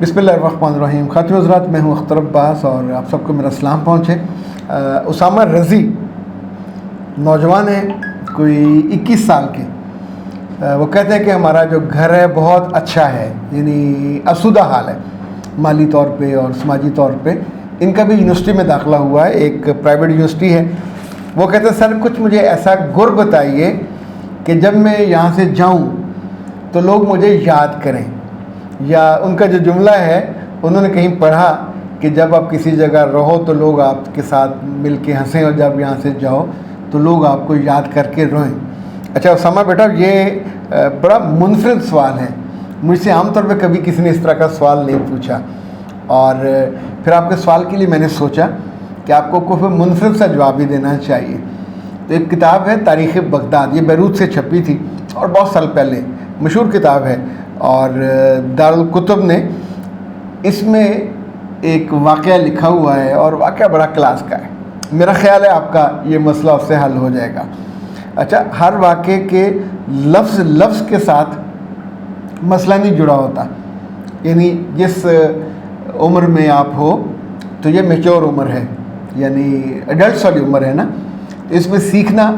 بسم اللہ الرحمن الرحیم. خاتون حضرات، میں ہوں اختر عباس اور آپ سب کو میرا سلام پہنچے. اسامہ رضی نوجوان ہیں، کوئی 21 سال کے. وہ کہتے ہیں کہ ہمارا جو گھر ہے بہت اچھا ہے، یعنی آسودہ حال ہے مالی طور پہ اور سماجی طور پہ. ان کا بھی یونیورسٹی میں داخلہ ہوا ہے، ایک پرائیویٹ یونیورسٹی ہے. وہ کہتے ہیں سر کچھ مجھے ایسا گر بتائیے کہ جب میں یہاں سے جاؤں تو لوگ مجھے یاد کریں. یا ان کا جو جملہ ہے، انہوں نے کہیں پڑھا کہ جب آپ کسی جگہ رہو تو لوگ آپ کے ساتھ مل کے ہنسیں، اور جب یہاں سے جاؤ تو لوگ آپ کو یاد کر کے روئیں. اچھا اسامہ بیٹا، یہ بڑا منفرد سوال ہے. مجھ سے عام طور پہ کبھی کسی نے اس طرح کا سوال نہیں پوچھا، اور پھر آپ کے سوال کے لیے میں نے سوچا کہ آپ کو کوئی منفرد سا جواب ہی دینا چاہیے. تو ایک کتاب ہے تاریخ بغداد، یہ بیروت سے چھپی تھی اور بہت سال پہلے، مشہور کتاب ہے. اور دارالکتب نے اس میں ایک واقعہ لکھا ہوا ہے، اور واقعہ بڑا کلاس کا ہے. میرا خیال ہے آپ کا یہ مسئلہ اس سے حل ہو جائے گا. اچھا، ہر واقعے کے لفظ کے ساتھ مسئلہ نہیں جڑا ہوتا. یعنی جس عمر میں آپ ہو تو یہ میچور عمر ہے، یعنی ایڈلٹس والی عمر ہے نا. اس میں سیکھنا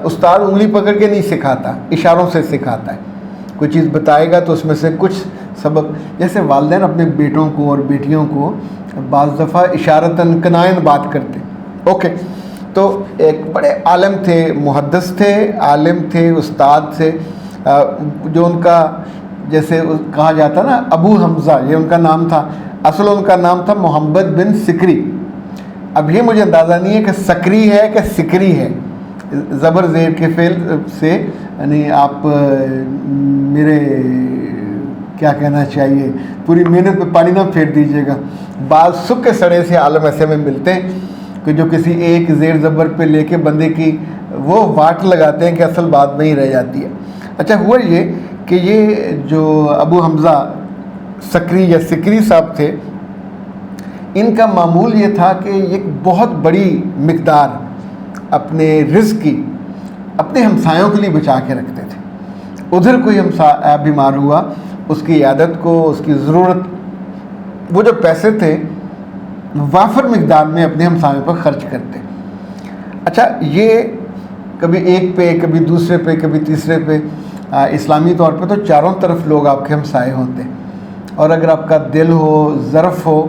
استاد انگلی پکڑ کے نہیں سکھاتا، اشاروں سے سکھاتا ہے. کوئی چیز بتائے گا تو اس میں سے کچھ سبق، جیسے والدین اپنے بیٹوں کو اور بیٹیوں کو بعض دفعہ اشارتاً کنائن بات کرتے. اوکے، تو ایک بڑے عالم تھے، محدث تھے، عالم تھے، استاد تھے، جو ان کا جیسے کہا جاتا نا ابو حمزہ، یہ ان کا نام تھا. اصل ان کا نام تھا محمد بن سکری. اب یہ مجھے اندازہ نہیں ہے کہ سکری ہے کہ سکری ہے، زبر زیر کے فعل سے، یعنی آپ میرے کیا کہنا چاہیے، پوری محنت پہ پانی نہ پھیر دیجیے گا. بعض سکے سڑے سے عالم ایسے میں ملتے ہیں کہ جو کسی ایک زیر زبر پہ لے کے بندے کی وہ واٹ لگاتے ہیں کہ اصل بات نہیں رہ جاتی ہے. اچھا، ہوا یہ کہ یہ جو ابو حمزہ سکری یا سکری صاحب تھے، ان کا معمول یہ تھا کہ ایک بہت بڑی مقدار اپنے رزق کی اپنے ہمسایوں کے لیے بچا کے رکھتے تھے. ادھر کوئی ہمسایہ بیمار ہوا، اس کی عیادت کو، اس کی ضرورت، وہ جو پیسے تھے وافر مقدار میں اپنے ہمسایوں پر خرچ کرتے. اچھا، یہ کبھی ایک پہ، کبھی دوسرے پہ، کبھی تیسرے پہ. اسلامی طور پہ تو چاروں طرف لوگ آپ کے ہمسائے ہوتے ہیں، اور اگر آپ کا دل ہو، ظرف ہو،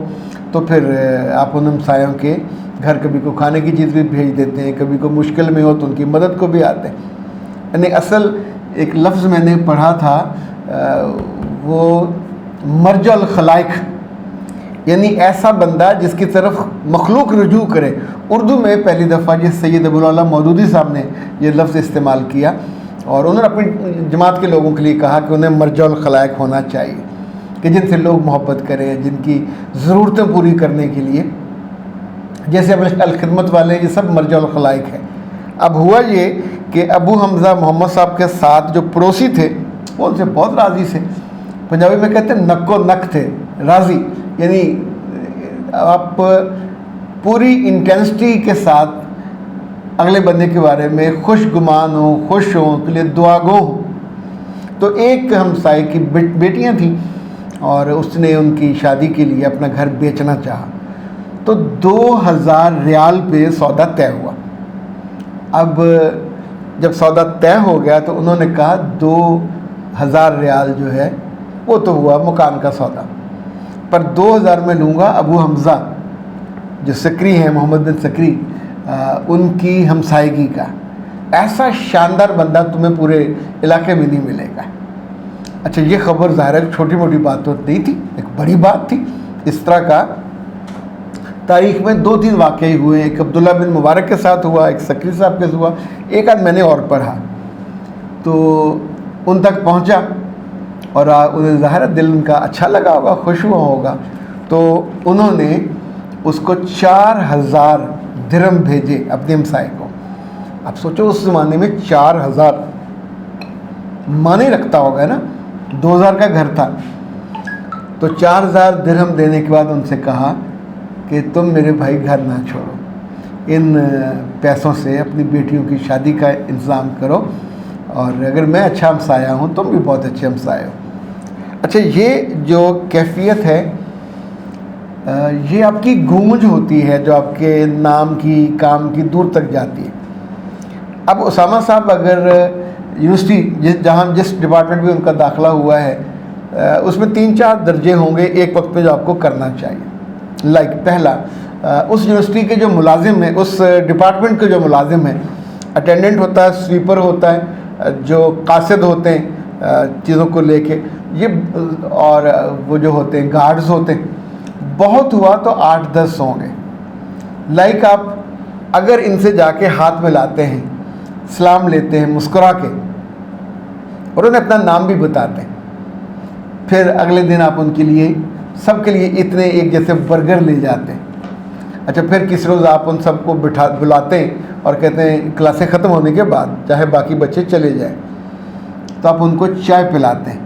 تو پھر آپ ان ہمسایوں کے گھر کبھی کو کھانے کی چیز بھی بھیج دیتے ہیں، کبھی کو مشکل میں ہو تو ان کی مدد کو بھی آتے ہیں. یعنی اصل ایک لفظ میں نے پڑھا تھا، وہ مرجع الخلائق، یعنی ایسا بندہ جس کی طرف مخلوق رجوع کرے. اردو میں پہلی دفعہ یہ سید ابو الاعلیٰ مودودی صاحب نے یہ لفظ استعمال کیا، اور انہوں نے اپنی جماعت کے لوگوں کے لیے کہا کہ انہیں مرجع الخلائق ہونا چاہیے، کہ جن سے لوگ محبت کریں، جن کی ضرورتیں پوری کرنے کے لیے، جیسے الخدمت والے، یہ سب مرجع الخلائق ہیں. اب ہوا یہ کہ ابو حمزہ محمد صاحب کے ساتھ جو پڑوسی تھے وہ ان سے بہت راضی تھے. پنجابی میں کہتے ہیں نک و نک تھے، راضی، یعنی آپ پوری انٹینسٹی کے ساتھ اگلے بندے کے بارے میں خوش گمان ہوں، خوش ہوں، کے لیے دعا گو ہوں. تو ایک ہمسائے کی بیٹیاں تھیں، اور اس نے ان کی شادی کے لیے اپنا گھر بیچنا چاہا. تو 2000 ریال پہ سودا طے ہوا. اب جب سودا طے ہو گیا تو انہوں نے کہا 2000 ریال جو ہے وہ تو ہوا مکان کا سودا، پر 2000 میں لوں گا ابو حمزہ جو سکری ہیں، محمد بن سکری، ان کی ہمسائیگی کا. ایسا شاندار بندہ تمہیں پورے علاقے میں نہیں ملے گا. اچھا، یہ خبر ظاہر ہے چھوٹی موٹی بات تو نہیں تھی، ایک بڑی بات تھی. اس طرح کا تاریخ میں 2-3 واقعے ہوئے. ایک عبداللہ بن مبارک کے ساتھ ہوا، ایک سکری صاحب کے ہوا، ایک آدھ میں نے اور پڑھا. تو ان تک پہنچا، اور انہیں ظاہر ہے دل ان کا اچھا لگا ہوگا، خوش ہوا ہوگا. تو انہوں نے اس کو 4000 درہم بھیجے اپنے ہمسائے کو. اب سوچو اس زمانے میں 4000 معنی رکھتا ہوگا نا، 2000 کا گھر تھا. تو 4000 درہم دینے کے بعد ان سے کہا کہ تم میرے بھائی گھر نہ چھوڑو، ان پیسوں سے اپنی بیٹیوں کی شادی کا انتظام کرو، اور اگر میں اچھا ہمسایہ ہوں تم بھی بہت اچھے ہمسایہ ہو. اچھا، یہ جو کیفیت ہے یہ آپ کی گونج ہوتی ہے جو آپ کے نام کی، کام کی دور تک جاتی ہے. اب اسامہ صاحب اگر یونیورسٹی جس ڈپارٹمنٹ میں ان کا داخلہ ہوا ہے اس میں 3-4 درجے ہوں گے ایک وقت پہ جو آپ کو کرنا چاہیے. پہلا، اس یونیورسٹی کے جو ملازم ہیں، اس ڈپارٹمنٹ کے جو ملازم ہیں، اٹینڈنٹ ہوتا ہے، سویپر ہوتا ہے، جو قاصد ہوتے ہیں چیزوں کو لے کے، یہ اور وہ جو ہوتے ہیں گارڈز ہوتے ہیں، بہت ہوا تو 8-10 ہوں گے. آپ اگر ان سے جا کے ہاتھ ملاتے ہیں، سلام لیتے ہیں مسکرا کے، اور انہیں اپنا نام بھی بتاتے ہیں، پھر اگلے دن آپ ان کے لیے سب کے لیے اتنے ایک جیسے برگر لے جاتے ہیں. اچھا، پھر کس روز آپ ان سب کو بلاتے ہیں اور کہتے ہیں کلاسیں ختم ہونے کے بعد چاہے باقی بچے چلے جائیں تو آپ ان کو چائے پلاتے ہیں.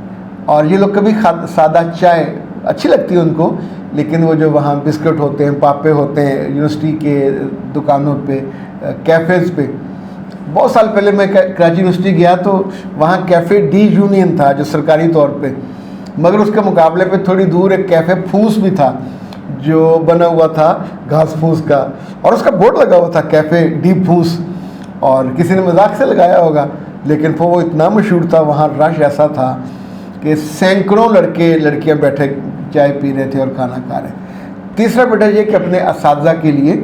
اور یہ لوگ کبھی سادہ چائے اچھی لگتی ہے ان کو، لیکن وہ جو وہاں بسکٹ ہوتے ہیں، پاپے ہوتے ہیں یونیورسٹی کے دکانوں پہ، کیفیز پہ. بہت سال پہلے میں کراچی یونیورسٹی گیا تو وہاں کیفے ڈی یونین تھا جو سرکاری طور پہ، مگر اس کے مقابلے پہ تھوڑی دور ایک کیفے پھوس بھی تھا جو بنا ہوا تھا گھاس پھوس کا، اور اس کا بورڈ لگا ہوا تھا کیفے ڈی پھوس، اور کسی نے مذاق سے لگایا ہوگا، لیکن پھر وہ اتنا مشہور تھا، وہاں رش ایسا تھا کہ سینکڑوں لڑکے لڑکیاں بیٹھے چائے پی رہے تھے اور کھانا کھا رہے. تیسرا بیٹا یہ کہ اپنے اساتذہ کے لیے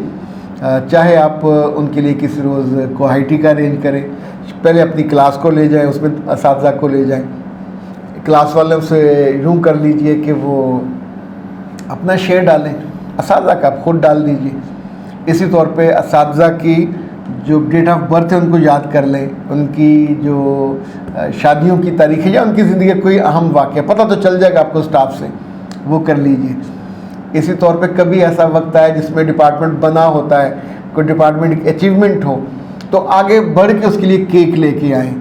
چاہے آپ ان کے لیے کسی روز کوہائٹی کا ارینج کریں، پہلے اپنی کلاس کو لے جائیں، اس میں اساتذہ کو لے جائیں، کلاس والوں سے یوں کر لیجئے کہ وہ اپنا شیئر ڈالیں، اساتذہ کا آپ خود ڈال دیجئے. اسی طور پہ اساتذہ کی جو ڈیٹ آف برتھ ہے ان کو یاد کر لیں، ان کی جو شادیوں کی تاریخ ہے یا ان کی زندگی کا کوئی اہم واقعہ پتہ تو چل جائے گا آپ کو اسٹاف سے، وہ کر لیجئے. اسی طور پہ کبھی ایسا وقت آئے جس میں ڈپارٹمنٹ بنا ہوتا ہے، کوئی ڈپارٹمنٹ کی اچیومنٹ ہو، تو آگے بڑھ کے اس کے لیے کیک لے کے آئیں،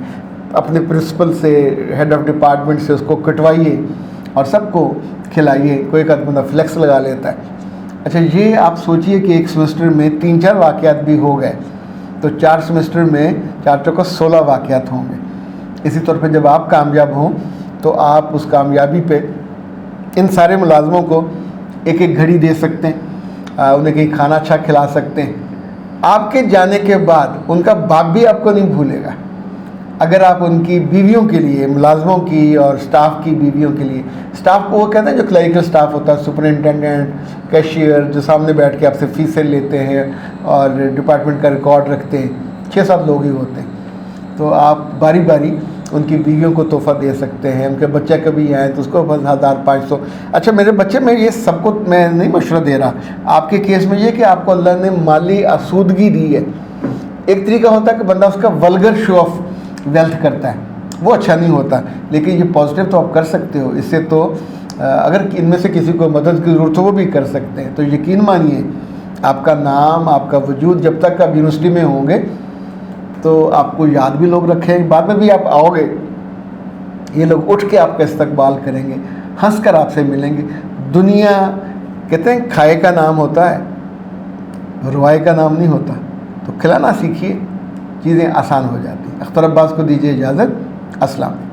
اپنے پرنسپل سے، ہیڈ آف ڈپارٹمنٹ سے اس کو کٹوائیے اور سب کو کھلائیے. کوئی ایک بندہ فلیکس لگا لیتا ہے. اچھا، یہ آپ سوچئے کہ ایک سیمسٹر میں 3-4 واقعات بھی ہو گئے تو 4 سیمسٹر میں 4 16 واقعات ہوں گے. اسی طور پہ جب آپ کامیاب ہوں تو آپ اس کامیابی پہ ان سارے ملازموں کو ایک گھڑی دے سکتے ہیں، انہیں کہیں کھانا اچھا کھلا سکتے ہیں. آپ کے جانے کے بعد ان کا باپ بھی آپ کو نہیں بھولے گا. اگر آپ ان کی بیویوں کے لیے، ملازموں کی اور سٹاف کی بیویوں کے لیے، سٹاف کو وہ کہتے ہیں جو کلریکل سٹاف ہوتا ہے، سپرنٹینڈنٹ، کیشیئر، جو سامنے بیٹھ کے آپ سے فیسیں لیتے ہیں اور ڈپارٹمنٹ کا ریکارڈ رکھتے ہیں، 6-7 لوگ ہی ہوتے ہیں، تو آپ باری باری ان کی بیویوں کو تحفہ دے سکتے ہیں. ان کے بچے کبھی آئیں تو اس کو 1000-500. اچھا، میرے بچے میں یہ سب کو میں نہیں مشورہ دے رہا، آپ کے کیس میں یہ کہ آپ کو اللہ نے مالی آسودگی دی ہے. ایک طریقہ ہوتا ہے کہ بندہ اس کا ولگر شو آف ویلتھ کرتا ہے، وہ اچھا نہیں ہوتا، لیکن یہ پازیٹیو تو آپ کر سکتے ہو. اس سے تو اگر ان میں سے کسی کو مدد کی ضرورت ہو وہ بھی کر سکتے ہیں. تو یقین مانیے آپ کا نام، آپ کا وجود جب تک آپ یونیورسٹی میں ہوں گے تو آپ کو یاد بھی لوگ رکھیں، بعد میں بھی آپ آؤ گے، یہ لوگ اٹھ کے آپ کا استقبال کریں گے، ہنس کر آپ سے ملیں گے. دنیا کہتے ہیں کھائے کا نام ہوتا ہے، روائے کا نام نہیں ہوتا. تو کھلانا سیکھیے، چیزیں آسان ہو جاتی ہیں. اختر عباس کو دیجیے اجازت. السلام علیکم.